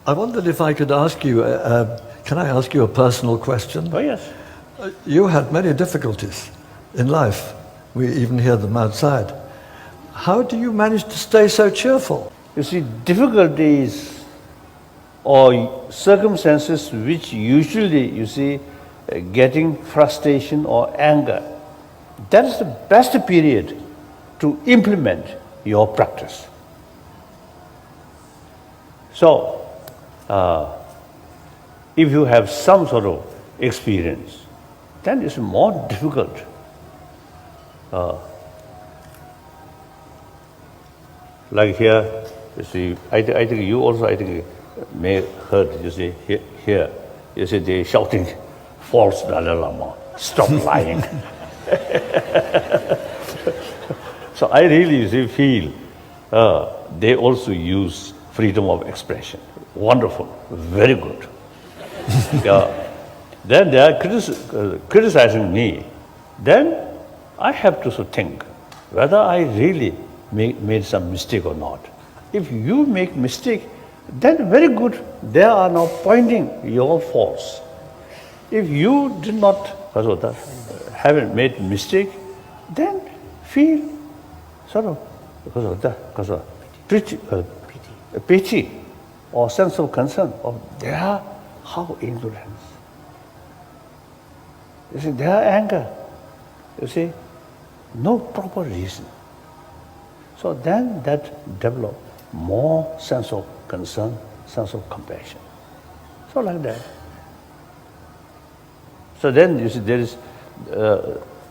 I wondered if I could ask you, can I ask you a personal question? Oh, yes. You had many difficulties in life. We even hear them outside. How do you manage to stay so cheerful? You see, difficulties or circumstances which usually, you see, getting frustration or anger, that is the best period to implement your practice. So, if you have some sort of experience, then it's more difficult. Like here, you see, I think you also, may heard, you see, here, you see, they shouting, false Dalai Lama, stop lying. So I really, you see, feel they also use freedom of expression. Wonderful, very good. Then they are criticizing me. Then I have to think whether I really made some mistake or not. If you make mistake, then very good. They are now pointing your faults. If you did not haven't made mistake, then feel sort of pity or sense of concern of their how ignorance. You see, their anger. You see, no proper reason. So then that develop more sense of concern, sense of compassion. So like that. So then you see there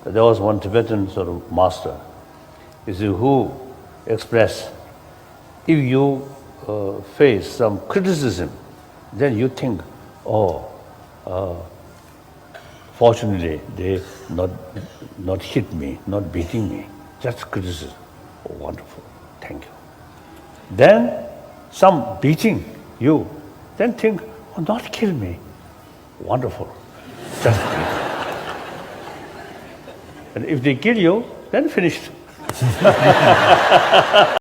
was one Tibetan sort of master, you see, who expressed, if you face some criticism, then you think, fortunately they not hit me, not beating me, just criticism. Oh, wonderful, thank you. Then some beating you, then think, not kill me. Wonderful, just beat. And if they kill you, then finished.